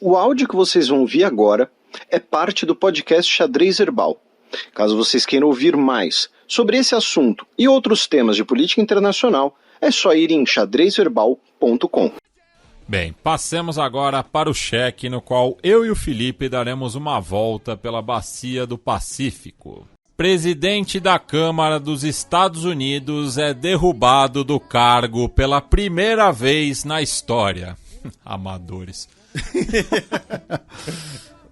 O áudio que vocês vão ouvir agora é parte do podcast Xadrez Herbal. Caso vocês queiram ouvir mais sobre esse assunto e outros temas de política internacional, é só ir em xadrezherbal.com. Bem, passemos agora para o cheque, no qual eu e o Felipe daremos uma volta pela Bacia do Pacífico. Presidente da Câmara dos Estados Unidos é derrubado do cargo pela primeira vez na história. Amadores.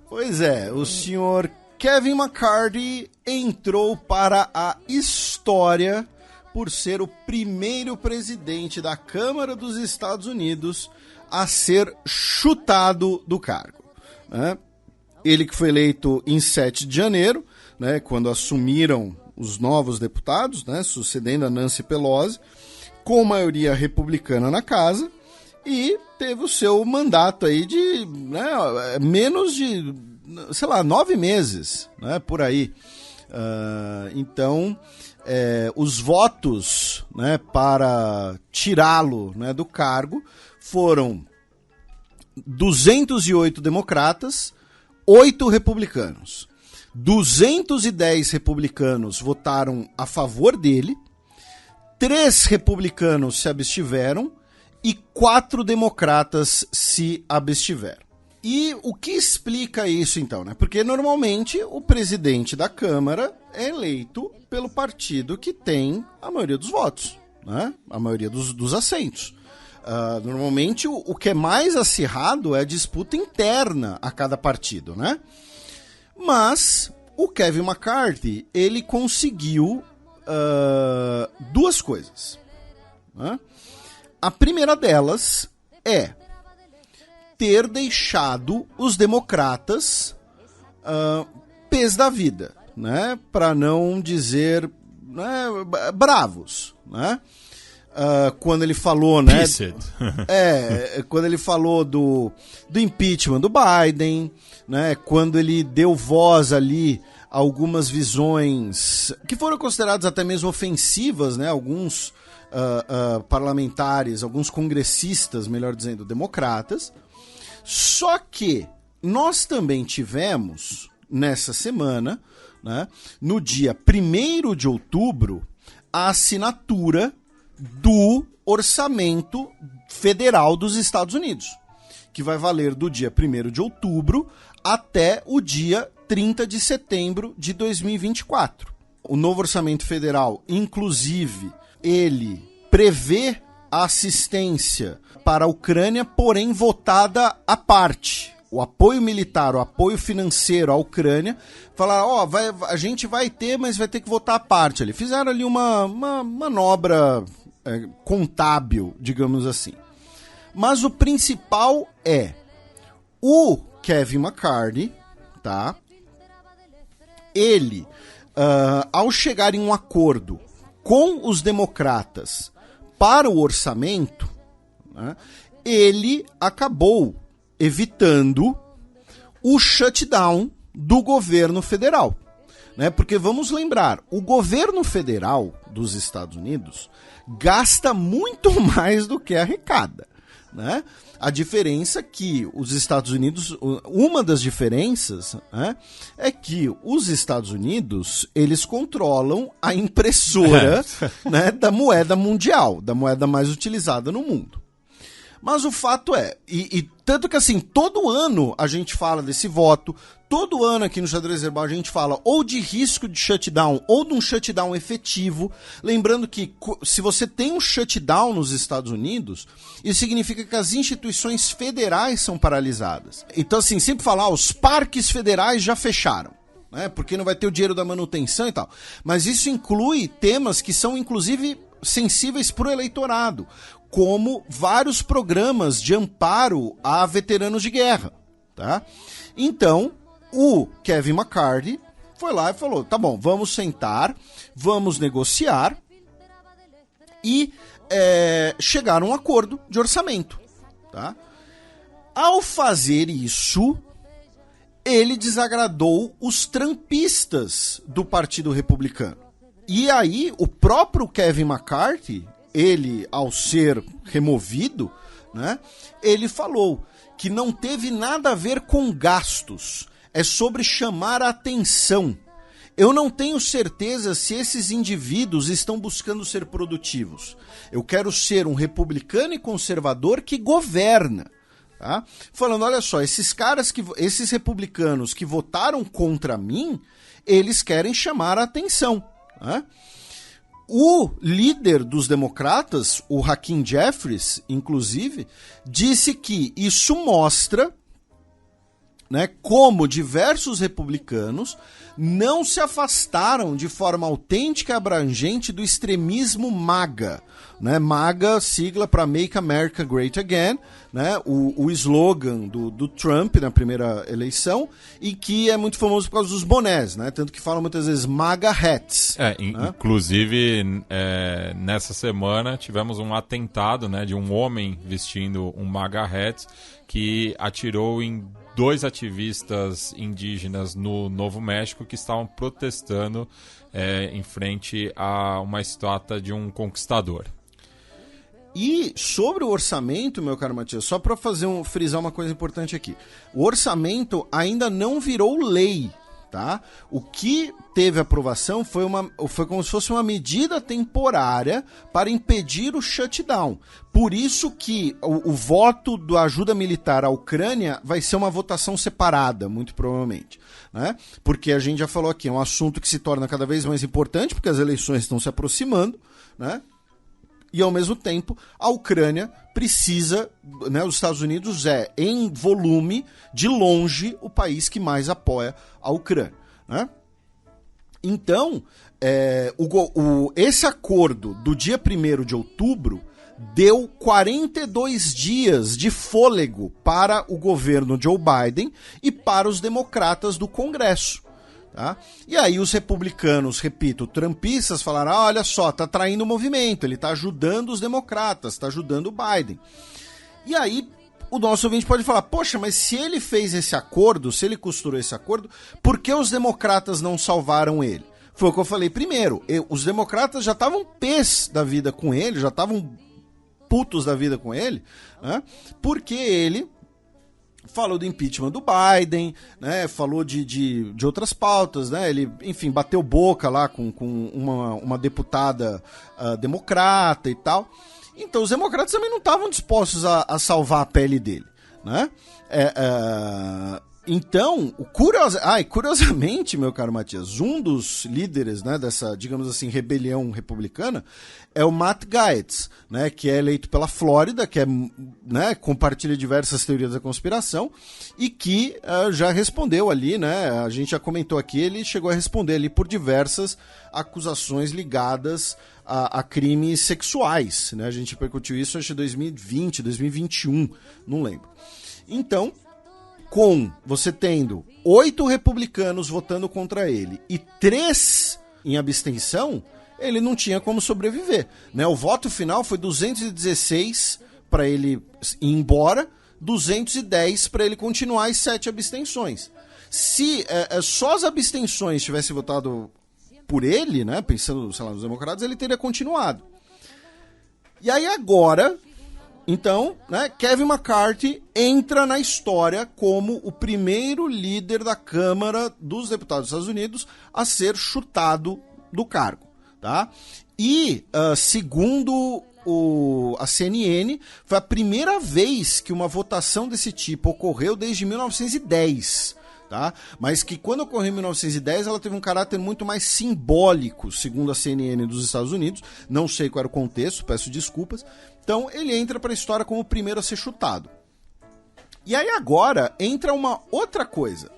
Pois é, o senhor Kevin McCarthy entrou para a história por ser o primeiro presidente da Câmara dos Estados Unidos a ser chutado do cargo, né? Ele que foi eleito em 7 de janeiro, né, quando assumiram os novos deputados, né, sucedendo a Nancy Pelosi, com maioria republicana na casa, e teve o seu mandato aí de, né, menos de, 9 meses, né, por aí. Então, os votos, né, para tirá-lo, né, do cargo foram 208 democratas, 8 republicanos. 210 republicanos votaram a favor dele, 3 republicanos se abstiveram e 4 democratas se abstiveram. E o que explica isso então, né? Porque normalmente o presidente da Câmara é eleito pelo partido que tem a maioria dos votos, né? A maioria dos assentos. Normalmente o que é mais acirrado é a disputa interna a cada partido, né? Mas o Kevin McCarthy, ele conseguiu 2 coisas, né? A primeira delas é ter deixado os democratas pés da vida, né? Para não dizer, né, bravos, né? Quando ele falou, né? Quando ele falou do impeachment do Biden, né? Quando ele deu voz ali a algumas visões que foram consideradas até mesmo ofensivas, né? Alguns parlamentares, alguns congressistas, melhor dizendo, democratas. Só que nós também tivemos, nessa semana, né, no dia 1º de outubro, a assinatura do orçamento federal dos Estados Unidos, que vai valer do dia 1º de outubro até o dia 30 de setembro de 2024. O novo orçamento federal, inclusive, ele prevê a assistência para a Ucrânia, porém votada à parte. O apoio militar, o apoio financeiro à Ucrânia, falaram, a gente vai ter, mas vai ter que votar à parte. Eles fizeram ali uma manobra contábil, digamos assim. Mas o principal é o Kevin McCarthy, tá? Ele, ao chegar em um acordo com os democratas para o orçamento, né, ele acabou evitando o shutdown do governo federal, né? Porque vamos lembrar, o governo federal dos Estados Unidos gasta muito mais do que arrecada, né? A diferença que os Estados Unidos, uma das diferenças, né, é que os Estados Unidos, eles controlam a impressora né, da moeda mundial, da moeda mais utilizada no mundo. Mas o fato é, e tanto que assim, todo ano a gente fala desse voto, todo ano aqui no Xadrez Herbal a gente fala ou de risco de shutdown ou de um shutdown efetivo. Lembrando que se você tem um shutdown nos Estados Unidos, isso significa que as instituições federais são paralisadas. Então assim, sempre falar, os parques federais já fecharam, né? Porque não vai ter o dinheiro da manutenção e tal. Mas isso inclui temas que são inclusive sensíveis para o eleitorado, como vários programas de amparo a veteranos de guerra, tá? Então, o Kevin McCarthy foi lá e falou, tá bom, vamos sentar, vamos negociar e chegar a um acordo de orçamento, tá? Ao fazer isso, ele desagradou os trumpistas do Partido Republicano. E aí, o próprio Kevin McCarthy, ele, ao ser removido, né, ele falou que não teve nada a ver com gastos, é sobre chamar a atenção. Eu não tenho certeza se esses indivíduos estão buscando ser produtivos. Eu quero ser um republicano e conservador que governa. Tá? Falando, olha só, esses republicanos que votaram contra mim, eles querem chamar a atenção. Tá? O líder dos democratas, o Hakeem Jeffries, inclusive, disse que isso mostra, né, como diversos republicanos não se afastaram de forma autêntica e abrangente do extremismo MAGA. Né? MAGA, sigla para Make America Great Again, né? O slogan do Trump na primeira eleição, e que é muito famoso por causa dos bonés, né? Tanto que falam muitas vezes MAGA hats. Né? Inclusive, nessa semana tivemos um atentado, né, de um homem vestindo um MAGA hat que atirou em 2 ativistas indígenas no Novo México que estavam protestando em frente a uma estátua de um conquistador. E sobre o orçamento, meu caro Matias, só para frisar uma coisa importante aqui. O orçamento ainda não virou lei, tá? O que teve aprovação foi como se fosse uma medida temporária para impedir o shutdown. Por isso que o voto da ajuda militar à Ucrânia vai ser uma votação separada, muito provavelmente. Né? Porque a gente já falou aqui, é um assunto que se torna cada vez mais importante, porque as eleições estão se aproximando, né? E, ao mesmo tempo, a Ucrânia precisa, né, os Estados Unidos em volume, de longe, o país que mais apoia a Ucrânia. Né? Então, esse acordo do dia 1º de outubro deu 42 dias de fôlego para o governo Joe Biden e para os democratas do Congresso. Tá? E aí os republicanos, repito, trumpistas falaram, olha só, tá traindo o movimento, ele tá ajudando os democratas, tá ajudando o Biden. E aí o nosso ouvinte pode falar, poxa, mas se ele fez esse acordo, se ele costurou esse acordo, por que os democratas não salvaram ele? Foi o que eu falei primeiro, os democratas já estavam pés da vida com ele, já estavam putos da vida com ele, né? Porque ele falou do impeachment do Biden, né? Falou de outras pautas, né? Ele, enfim, bateu boca lá com uma deputada democrata e tal. Então os democratas também não estavam dispostos a salvar a pele dele, né? Então, curiosamente, meu caro Matias, um dos líderes, né, dessa, digamos assim, rebelião republicana é o Matt Gaetz, né, que é eleito pela Flórida, que né, compartilha diversas teorias da conspiração e que já respondeu ali, né, a gente já comentou aqui, ele chegou a responder ali por diversas acusações ligadas a crimes sexuais, né, a gente repercutiu isso acho que em 2020, 2021, não lembro. Então, com você tendo 8 republicanos votando contra ele e 3 em abstenção, ele não tinha como sobreviver. Né? O voto final foi 216 para ele ir embora, 210 para ele continuar e 7 abstenções. Se só as abstenções tivessem votado por ele, né, pensando, sei lá, nos democratas, ele teria continuado. E aí agora, então, né, Kevin McCarthy entra na história como o primeiro líder da Câmara dos Deputados dos Estados Unidos a ser chutado do cargo. Tá? E, segundo a CNN, foi a primeira vez que uma votação desse tipo ocorreu desde 1910. Tá? Mas que quando ocorreu em 1910 ela teve um caráter muito mais simbólico, segundo a CNN dos Estados Unidos. Não sei qual era o contexto, peço desculpas. Então ele entra para a história como o primeiro a ser chutado. E aí agora entra uma outra coisa,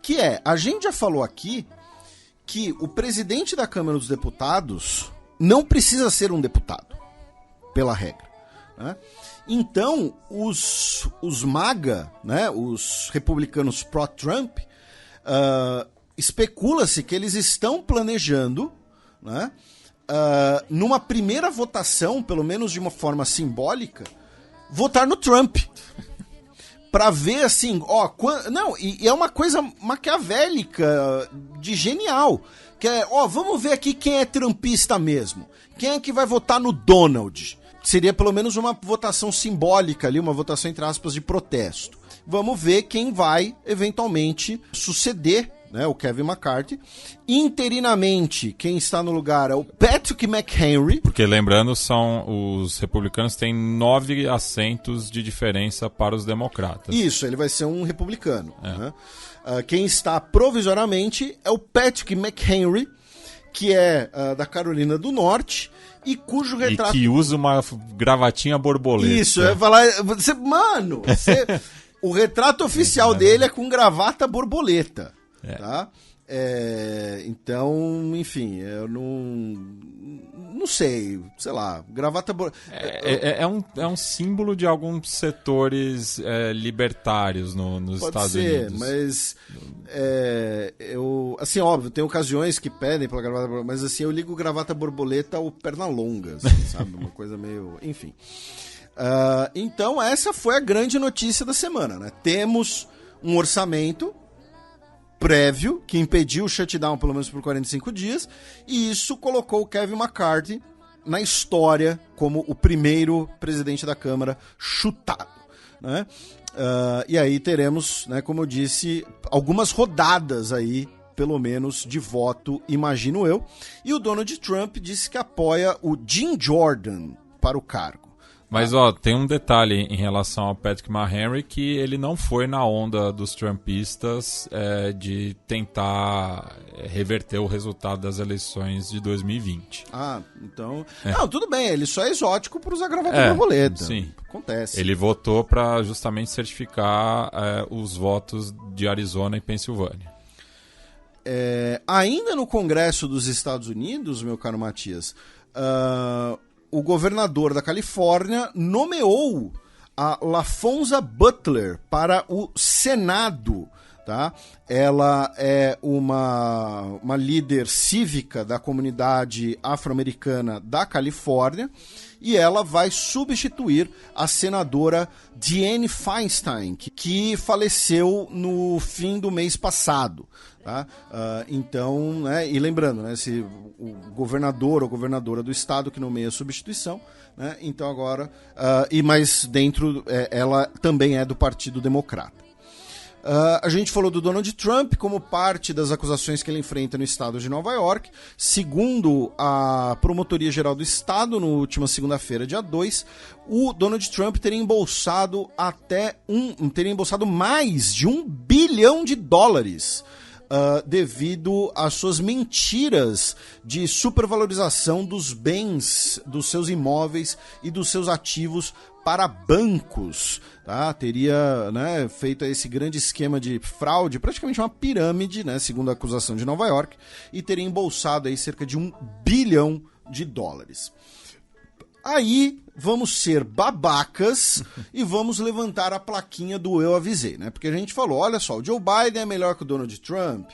que a gente já falou aqui que o presidente da Câmara dos Deputados não precisa ser um deputado, pela regra. Né? Então, os MAGA, né, os republicanos pró-Trump, especula-se que eles estão planejando, né, numa primeira votação, pelo menos de uma forma simbólica, votar no Trump. Pra ver assim, e é uma coisa maquiavélica, de genial. Que vamos ver aqui quem é trumpista mesmo. Quem é que vai votar no Donald? seria pelo menos uma votação simbólica ali, uma votação entre aspas de protesto. Vamos ver quem vai eventualmente suceder, né, o Kevin McCarthy. Interinamente, quem está no lugar é o Patrick McHenry. Porque lembrando, os republicanos têm 9 assentos de diferença para os democratas. Isso, ele vai ser um republicano. Né? Quem está provisoriamente é o Patrick McHenry, que é da Carolina do Norte, e cujo retrato... E que usa uma gravatinha borboleta. Isso, eu ia falar... o retrato oficial dele é com gravata borboleta. Tá? Então, enfim, eu não sei, sei lá, gravata é um símbolo de alguns setores libertários nos Estados Unidos. Mas eu, assim, óbvio, tem ocasiões que pedem pela gravata borboleta, mas assim, eu ligo gravata borboleta ao Pernalonga, assim, sabe? Uma coisa meio, enfim. Então essa foi a grande notícia da semana, né? Temos um orçamento prévio que impediu o shutdown pelo menos por 45 dias, e isso colocou o Kevin McCarthy na história como o primeiro presidente da Câmara chutado, né? E aí teremos, né, como eu disse, algumas rodadas aí, pelo menos, de voto, imagino eu. E o Donald Trump disse que apoia o Jim Jordan para o cargo. Mas, tem um detalhe em relação ao Patrick McHenry, que ele não foi na onda dos trumpistas de tentar reverter o resultado das eleições de 2020. Então... Não, tudo bem, ele só é exótico para usar gravata borboleta. Sim. Acontece. Ele votou para justamente certificar os votos de Arizona e Pensilvânia. Ainda no Congresso dos Estados Unidos, meu caro Matias... o governador da Califórnia nomeou a LaFonza Butler para o Senado. Tá? Ela é uma líder cívica da comunidade afro-americana da Califórnia, e ela vai substituir a senadora Dianne Feinstein, que faleceu no fim do mês passado. Tá? Então, né, e lembrando, né, o governador ou governadora do estado que nomeia a substituição, né, então agora, mas dentro, ela também é do Partido Democrata. A gente falou do Donald Trump como parte das acusações que ele enfrenta no estado de Nova York. Segundo a Promotoria Geral do Estado, na última segunda-feira, dia 2, o Donald Trump teria embolsado mais de $1 bilhão devido às suas mentiras de supervalorização dos bens, dos seus imóveis e dos seus ativos para bancos. Tá? Teria, né, feito esse grande esquema de fraude, praticamente uma pirâmide, né, segundo a acusação de Nova York, e teria embolsado aí cerca de $1 bilhão. Aí vamos ser babacas e vamos levantar a plaquinha do eu avisei, né? Porque a gente falou, olha só, o Joe Biden é melhor que o Donald Trump?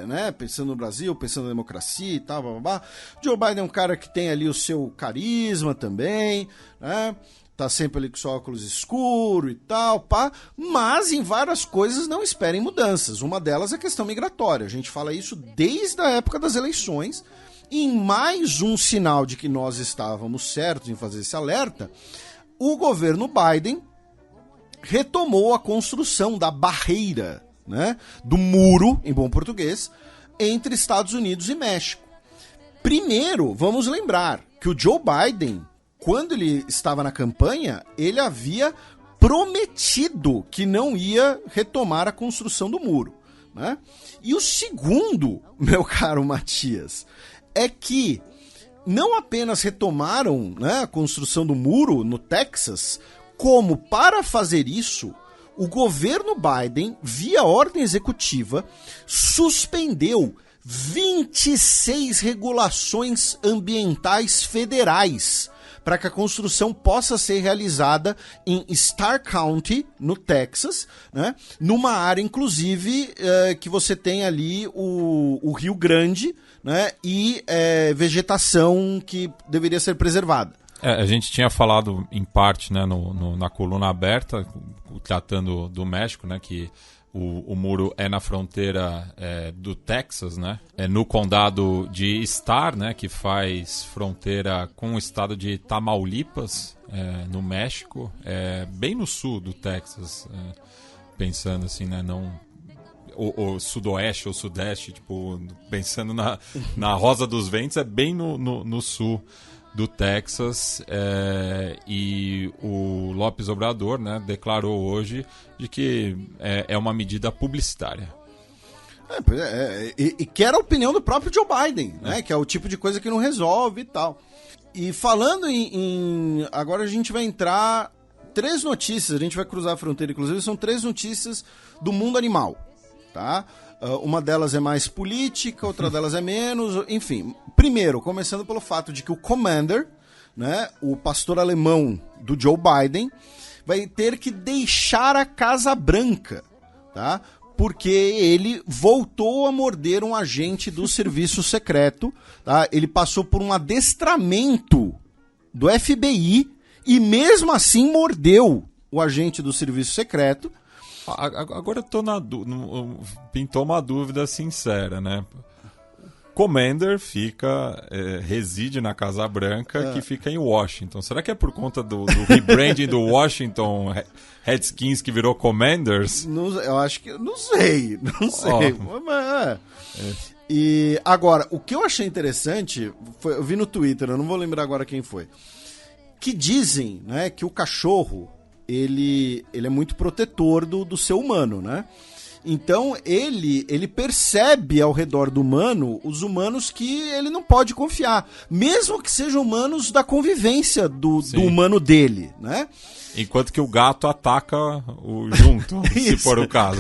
Né? Pensando no Brasil, pensando na democracia e tal, blá, blá, blá. Joe Biden é um cara que tem ali o seu carisma também, né? Tá sempre ali com seu óculos escuro e tal, pá. Mas em várias coisas não esperem mudanças. Uma delas é a questão migratória. A gente fala isso desde a época das eleições. E em mais um sinal de que nós estávamos certos em fazer esse alerta, o governo Biden retomou a construção da barreira, né, do muro, em bom português, entre Estados Unidos e México. Primeiro, vamos lembrar que o Joe Biden, quando ele estava na campanha, ele havia prometido que não ia retomar a construção do muro, né? E o segundo, meu caro Matias, é que não apenas retomaram, né, a construção do muro no Texas, como para fazer isso, o governo Biden, via ordem executiva, suspendeu 26 regulações ambientais federais para que a construção possa ser realizada em Starr County, no Texas, né? Numa área, inclusive, que você tem ali o Rio Grande, né? E vegetação que deveria ser preservada. A gente tinha falado em parte, né, na coluna aberta, tratando do México, né, que o muro é na fronteira do Texas, né, no condado de Starr, né, que faz fronteira com o estado de Tamaulipas, no México, bem no sul do Texas, pensando assim, né, não... O sudoeste ou sudeste, tipo, pensando na Rosa dos Ventos, é bem no sul do Texas, e o López Obrador, né, declarou hoje de que é uma medida publicitária. E que era a opinião do próprio Joe Biden, né, que é o tipo de coisa que não resolve e tal. E falando agora a gente vai entrar 3 notícias, a gente vai cruzar a fronteira, inclusive são 3 notícias do mundo animal, tá? Uma delas é mais política, outra delas é menos, enfim. Primeiro, começando pelo fato de que o Commander, né, o pastor alemão do Joe Biden, vai ter que deixar a Casa Branca, tá? Porque ele voltou a morder um agente do serviço secreto, tá? Ele passou por um adestramento do FBI e mesmo assim mordeu o agente do serviço secreto. Agora eu tô pintou uma dúvida sincera, né? Commander reside na Casa Branca, que fica em Washington. Será que é por conta do rebranding do Washington Redskins que virou Commanders? Eu acho que... Não sei. E agora, o que eu achei interessante, eu vi no Twitter, eu não vou lembrar agora quem foi, que dizem, né, que o cachorro... Ele é muito protetor do ser humano, né? Então ele percebe ao redor do humano os humanos que ele não pode confiar, mesmo que sejam humanos da convivência do humano dele, né? Enquanto que o gato ataca o junto, se for o caso.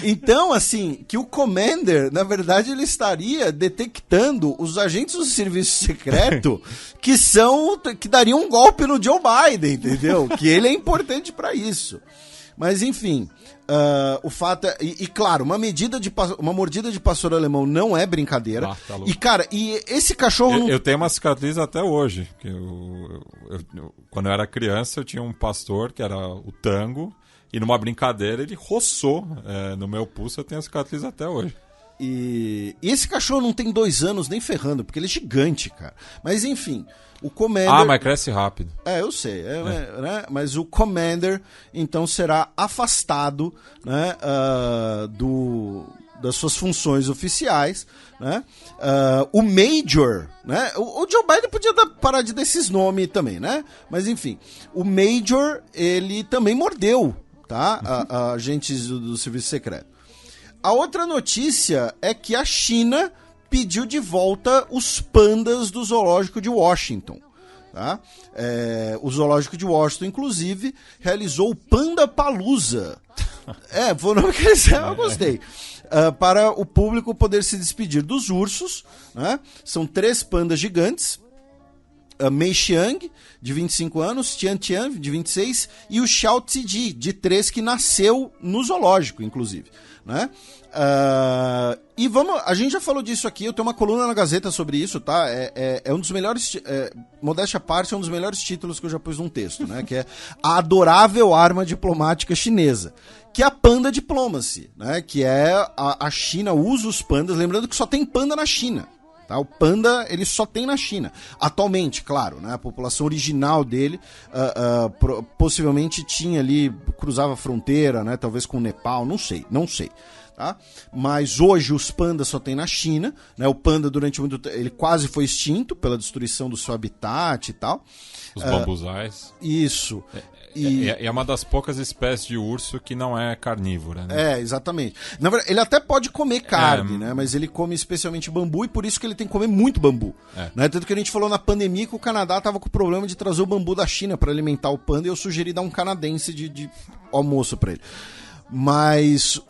Então, assim, que o Commander, na verdade, ele estaria detectando os agentes do serviço secreto que dariam um golpe no Joe Biden, entendeu? Que ele é importante para isso. Mas, enfim, o fato é... E claro, uma mordida de pastor alemão não é brincadeira. Tá louco. E, cara, esse cachorro... Eu tenho uma cicatriz até hoje. Quando eu era criança, eu tinha um pastor que era o Tango, e numa brincadeira ele roçou no meu pulso, eu tenho a cicatriz até hoje. E esse cachorro não tem 2 anos nem ferrando, porque ele é gigante, cara. Mas, enfim... O Commander... mas cresce rápido. Eu sei. Né? Mas o Commander, então, será afastado, né, das suas funções oficiais. Né? O Major... Né? O Joe Biden podia parar de dar esses nomes também, né? Mas, enfim. O Major, ele também mordeu, tá? Agentes do serviço secreto. A outra notícia é que a China... pediu de volta os pandas do zoológico de Washington. Tá? O zoológico de Washington, inclusive, realizou o Pandapalooza. Foi o nome que eles eu gostei. Para o público poder se despedir dos ursos. Né? São 3 pandas gigantes. Mei Xiang, de 25 anos, Tian Tian, de 26, e o Xiao Tiji, de 3, que nasceu no zoológico, inclusive. Né? E a gente já falou disso aqui, eu tenho uma coluna na Gazeta sobre isso, tá? É um dos melhores, modéstia à parte, é um dos melhores títulos que eu já pus num texto, né? Que é a adorável arma diplomática chinesa, que é a Panda Diplomacy, né? Que é a China usa os pandas, lembrando que só tem panda na China. Tá? O panda, ele só tem na China. Atualmente, claro, né? A população original dele possivelmente tinha ali, cruzava a fronteira, né? Talvez com o Nepal, não sei. Tá? Mas hoje os pandas só tem na China, né? O panda durante muito tempo, ele quase foi extinto pela destruição do seu habitat e tal. Os bambuzais. Isso. É uma das poucas espécies de urso que não é carnívora, né? Exatamente. Na verdade, ele até pode comer carne, né? Mas ele come especialmente bambu e por isso que ele tem que comer muito bambu. Né? Tanto que a gente falou na pandemia que o Canadá estava com o problema de trazer o bambu da China para alimentar o panda e eu sugeri dar um canadense de almoço para ele. Mas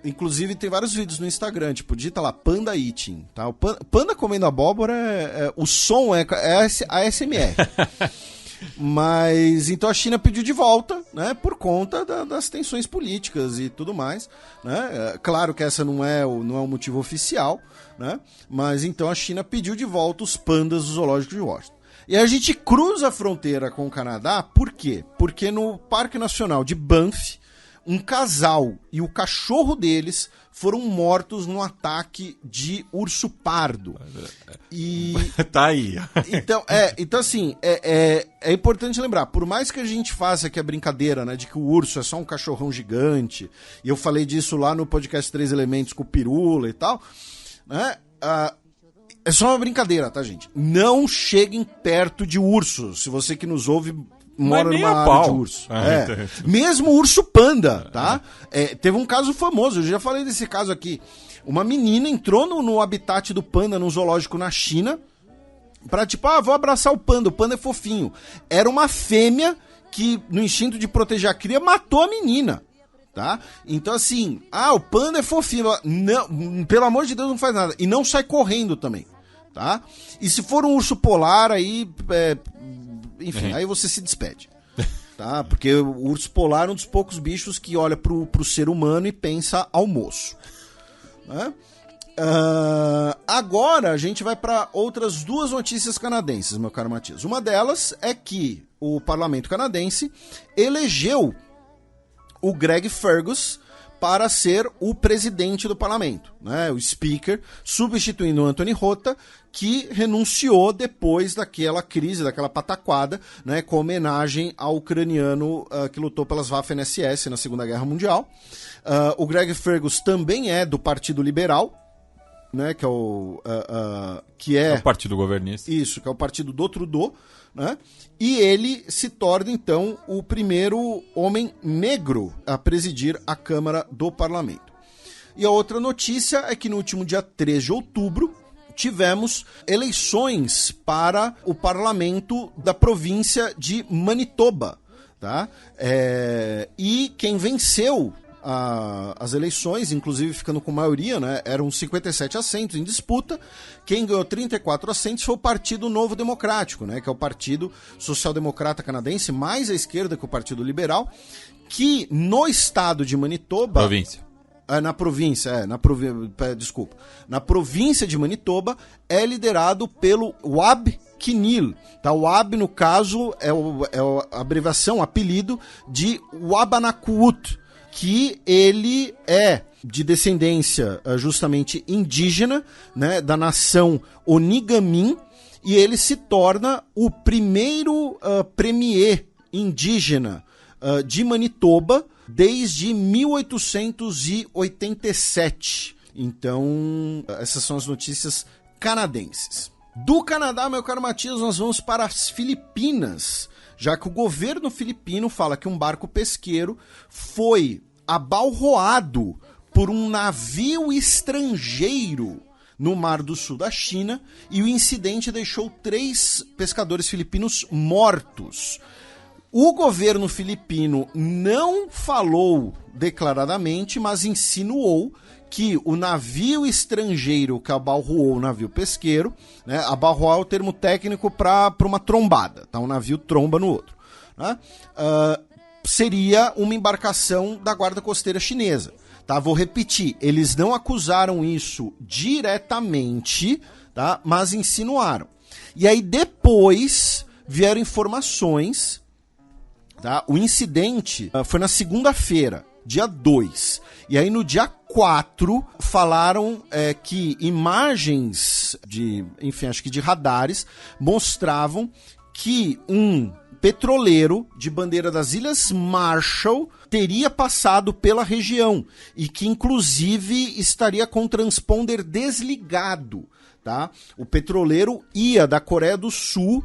inclusive tem vários vídeos no Instagram, tipo, digita lá, Panda Eating, tá? O panda comendo abóbora, o som é ASMR. Mas, então a China pediu de volta, né, por conta das tensões políticas e tudo mais, né? Claro que essa não é o motivo oficial, né? Mas então a China pediu de volta os pandas do zoológico de Washington. E a gente cruza a fronteira com o Canadá, por quê? Porque no Parque Nacional de Banff, um casal e o cachorro deles foram mortos num ataque de urso pardo. E tá aí. Então assim, é importante lembrar, por mais que a gente faça aqui a brincadeira, né, de que o urso é só um cachorrão gigante, e eu falei disso lá no podcast 3 Elementos com o Pirula e tal, né, é só uma brincadeira, tá, gente? Não cheguem perto de ursos. Se você que nos ouve mora numa área de urso. Mesmo urso panda, tá? Teve um caso famoso, eu já falei desse caso aqui. Uma menina entrou no habitat do panda, num zoológico na China, pra vou abraçar o panda é fofinho. Era uma fêmea que, no instinto de proteger a cria, matou a menina. Tá? Então assim, o panda é fofinho, não, pelo amor de Deus, não faz nada. E não sai correndo também, tá? E se for um urso polar, aí, enfim, aí você se despede, tá? Porque o urso polar é um dos poucos bichos que olha pro ser humano e pensa almoço, né? Agora a gente vai para outras duas notícias canadenses, meu caro Matias. Uma delas é que o parlamento canadense elegeu o Greg Fergus para ser o presidente do parlamento, né? O speaker, substituindo o Anthony Rota, que renunciou depois daquela crise, daquela pataquada, né, com homenagem ao ucraniano que lutou pelas Waffen-SS na Segunda Guerra Mundial. O Greg Fergus também é do Partido Liberal, né, que é o partido governista. Isso, que é o partido do Trudeau, né? E ele se torna, então, o primeiro homem negro a presidir a Câmara do Parlamento. E a outra notícia é que no último dia 3 de outubro tivemos eleições para o parlamento da província de Manitoba, tá? E quem venceu as eleições, inclusive ficando com maioria, né, eram 57 assentos em disputa. Quem ganhou 34 assentos foi o Partido Novo Democrático, né, que é o Partido Social-Democrata Canadense, mais à esquerda que o Partido Liberal, que no estado de Manitoba... Na província de Manitoba é liderado pelo Wab Kineal. Tá? O Wab, no caso, é a abreviação, apelido de Wabanakut, que ele é de descendência justamente indígena, né, da nação Onigamin, e ele se torna o primeiro premier indígena de Manitoba desde 1887. Então, essas são as notícias canadenses. Do Canadá, meu caro Matias, nós vamos para as Filipinas, já que o governo filipino fala que um barco pesqueiro foi abalroado por um navio estrangeiro no Mar do Sul da China, e o incidente deixou 3 pescadores filipinos mortos. O governo filipino não falou declaradamente, mas insinuou que o navio estrangeiro que abalroou o navio pesqueiro, né, abalroar é o termo técnico para uma trombada, tá? Um navio tromba no outro, né? Seria uma embarcação da Guarda Costeira Chinesa. Tá? Vou repetir, eles não acusaram isso diretamente, tá? Mas insinuaram. E aí depois vieram informações, tá? O incidente foi na segunda-feira, dia 2. E aí no dia 4 falaram que imagens acho que de radares mostravam que um petroleiro de bandeira das Ilhas Marshall teria passado pela região e que inclusive estaria com o transponder desligado, tá? O petroleiro ia da Coreia do Sul,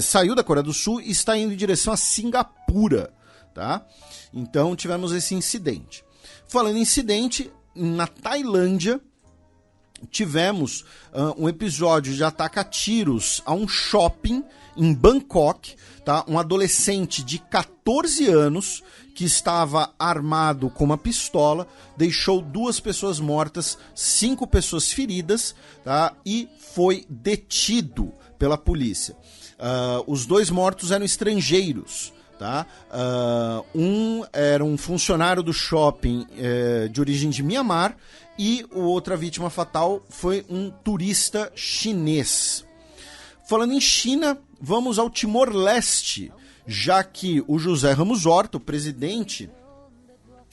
saiu da Coreia do Sul e está indo em direção a Singapura, tá? Então tivemos esse incidente. Falando em incidente, na Tailândia tivemos um episódio de ataque a tiros a um shopping em Bangkok, tá? Um adolescente de 14 anos que estava armado com uma pistola deixou 2 pessoas mortas, 5 pessoas feridas, tá? E foi detido pela polícia. Os 2 mortos eram estrangeiros, tá? Um era um funcionário do shopping de origem de Mianmar e outra vítima fatal foi um turista chinês. Falando em China, vamos ao Timor-Leste, já que o José Ramos Horta, o presidente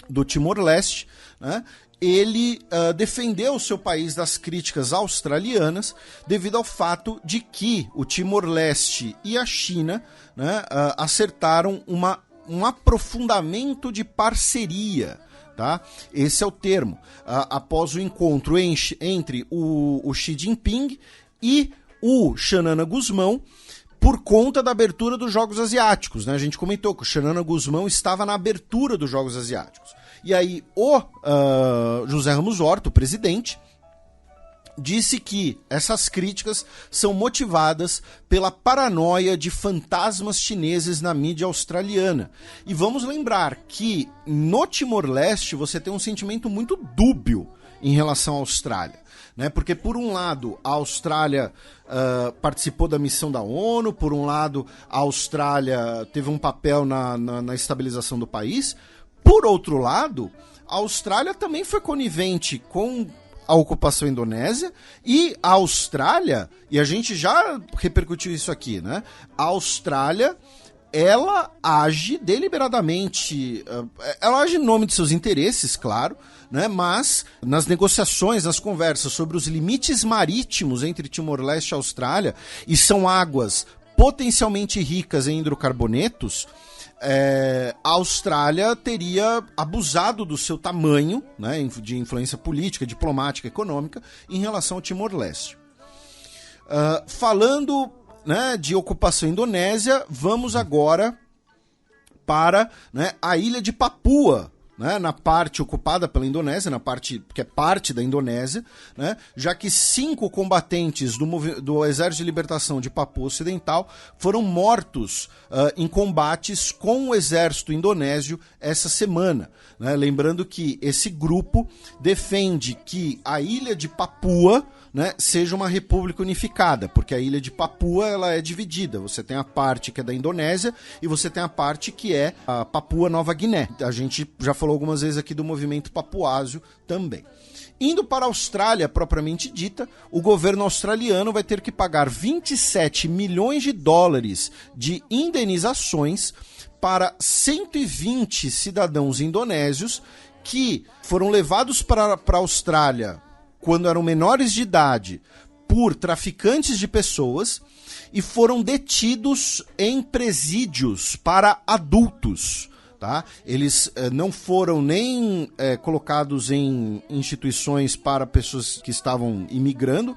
do Timor-Leste, né, ele defendeu o seu país das críticas australianas devido ao fato de que o Timor-Leste e a China, né, acertaram um aprofundamento de parceria. Tá? Esse é o termo. Após o encontro entre o Xi Jinping e o Xanana Gusmão, por conta da abertura dos Jogos Asiáticos. Né? A gente comentou que o Xanana Gusmão estava na abertura dos Jogos Asiáticos. E aí o José Ramos Horta, o presidente, disse que essas críticas são motivadas pela paranoia de fantasmas chineses na mídia australiana. E vamos lembrar que no Timor-Leste você tem um sentimento muito dúbio em relação à Austrália. Né? Porque, por um lado, a Austrália participou da missão da ONU, por um lado, a Austrália teve um papel na estabilização do país. Por outro lado, a Austrália também foi conivente com a ocupação indonésia, e a Austrália, e a gente já repercutiu isso aqui, né? A Austrália, ela age deliberadamente, ela age em nome de seus interesses, claro, né? Mas nas negociações, nas conversas sobre os limites marítimos entre Timor-Leste e Austrália, e são águas potencialmente ricas em hidrocarbonetos, a Austrália teria abusado do seu tamanho, né, de influência política, diplomática, econômica, em relação ao Timor-Leste. Falando, né, de ocupação indonésia, vamos agora para, né, a ilha de Papua, né, na parte ocupada pela Indonésia, na parte que é parte da Indonésia, né, já que 5 combatentes do Exército de Libertação de Papua Ocidental foram mortos em combates com o exército indonésio essa semana. Né, lembrando que esse grupo defende que a ilha de Papua, né, seja uma república unificada, porque a ilha de Papua ela é dividida. Você tem a parte que é da Indonésia e você tem a parte que é a Papua Nova Guiné. A gente já falou algumas vezes aqui do movimento papuásio também. Indo para a Austrália propriamente dita, o governo australiano vai ter que pagar 27 milhões de dólares de indenizações para 120 cidadãos indonésios que foram levados para a Austrália quando eram menores de idade por traficantes de pessoas e foram detidos em presídios para adultos. Tá? Eles não foram nem colocados em instituições para pessoas que estavam imigrando,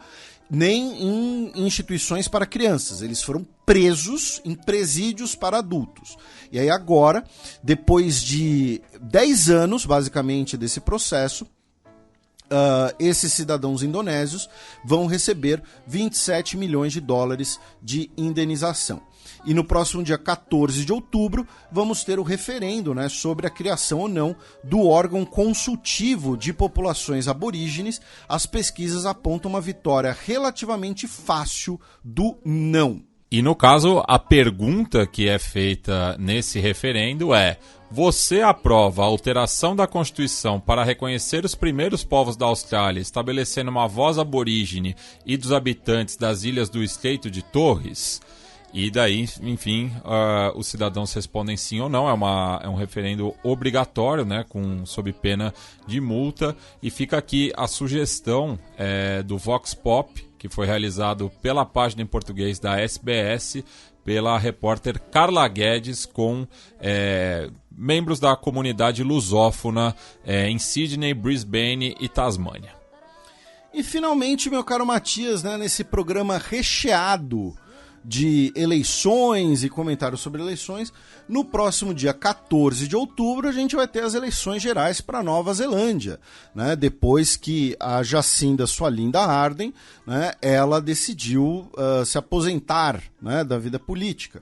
nem em instituições para crianças. Eles foram presos em presídios para adultos. E aí agora, depois de 10 anos, basicamente, desse processo, esses cidadãos indonésios vão receber 27 milhões de dólares de indenização. E no próximo dia 14 de outubro vamos ter o referendo, né, sobre a criação ou não do órgão consultivo de populações aborígenes. As pesquisas apontam uma vitória relativamente fácil do não. E no caso, a pergunta que é feita nesse referendo é: você aprova a alteração da Constituição para reconhecer os primeiros povos da Austrália, estabelecendo uma voz aborígene e dos habitantes das ilhas do Estreito de Torres? E daí, enfim, os cidadãos respondem sim ou não. É um referendo obrigatório, né, sob pena de multa. E fica aqui a sugestão do Vox Pop, que foi realizado pela página em português da SBS, pela repórter Carla Guedes, com membros da comunidade lusófona em Sydney, Brisbane e Tasmânia. E finalmente, meu caro Matias, né, nesse programa recheado de eleições e comentários sobre eleições, no próximo dia 14 de outubro a gente vai ter as eleições gerais para Nova Zelândia, né? Depois que a Jacinda Swalinda Ardern, né, ela decidiu se aposentar, né, da vida política.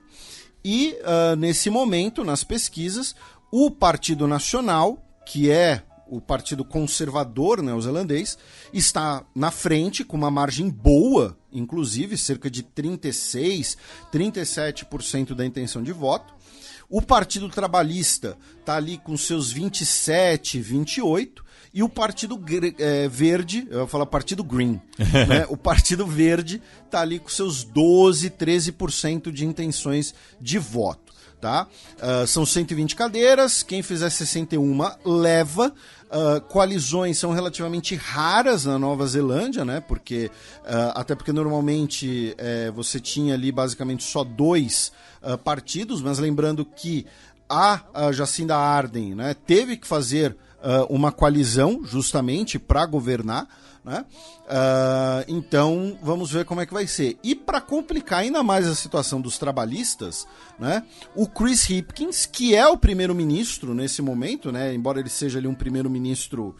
E nesse momento, nas pesquisas, o Partido Nacional, que é o partido conservador neozelandês, está na frente com uma margem boa, inclusive cerca de 36%, 37% da intenção de voto. O Partido Trabalhista está ali com seus 27, 28, e o Partido Verde, eu vou falar Partido Green, né? O Partido Verde está ali com seus 12, 13% de intenções de voto. Tá? São 120 cadeiras, quem fizer 61 leva. Coalizões são relativamente raras na Nova Zelândia, né? Até porque normalmente você tinha ali basicamente só 2 partidos, mas lembrando que a Jacinda Ardern, né, teve que fazer uma coalizão justamente para governar, né? Então vamos ver como é que vai ser. E para complicar ainda mais a situação dos trabalhistas, né, o Chris Hipkins, que é o primeiro-ministro nesse momento, né, embora ele seja ali um primeiro-ministro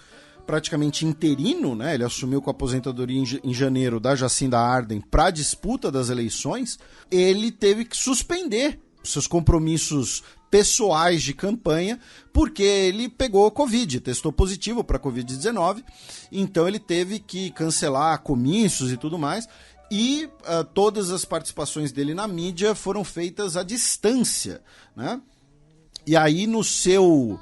praticamente interino, né, ele assumiu com a aposentadoria em janeiro da Jacinda Ardern para a disputa das eleições, ele teve que suspender seus compromissos pessoais de campanha, porque ele pegou Covid, testou positivo para Covid-19, então ele teve que cancelar comícios e tudo mais, e todas as participações dele na mídia foram feitas à distância, né? E aí no seu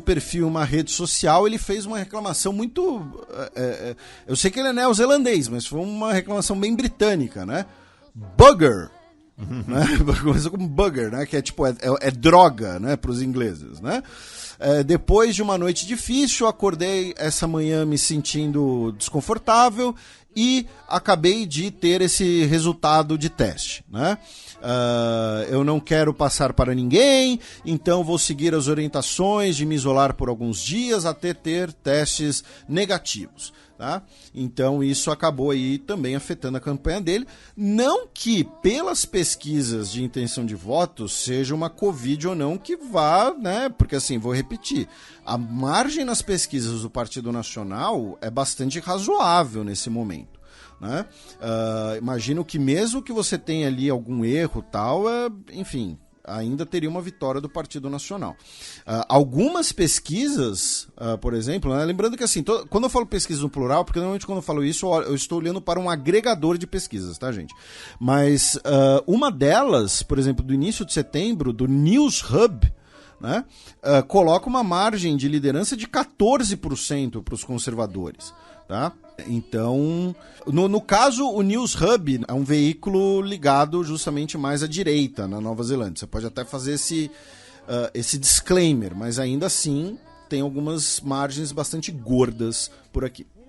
perfil, uma rede social, ele fez uma reclamação muito... eu sei que ele é neozelandês, mas foi uma reclamação bem britânica, né? Bugger! Né? Começou como bugger, né? Que é tipo é droga, né, para os ingleses, né? Depois de uma noite difícil, acordei essa manhã me sentindo desconfortável e acabei de ter esse resultado de teste, né? Eu não quero passar para ninguém, então vou seguir as orientações de me isolar por alguns dias até ter testes negativos. Tá? Então isso acabou aí também afetando a campanha dele. Não que pelas pesquisas de intenção de voto seja uma Covid ou não que vá, né? Porque assim, vou repetir, a margem nas pesquisas do Partido Nacional é bastante razoável nesse momento, né? Imagino que mesmo que você tenha ali algum erro tal, enfim, ainda teria uma vitória do Partido Nacional. Algumas pesquisas, por exemplo, né, lembrando que assim, quando eu falo pesquisa no plural, porque normalmente quando eu falo isso, eu estou olhando para um agregador de pesquisas, tá, gente? Mas uma delas, por exemplo, do início de setembro, do News Hub, né, coloca uma margem de liderança de 14% para os conservadores. Tá? Então, no caso, o News Hub é um veículo ligado justamente mais à direita na Nova Zelândia. Você pode até fazer esse disclaimer, mas ainda assim tem algumas margens bastante gordas por aqui.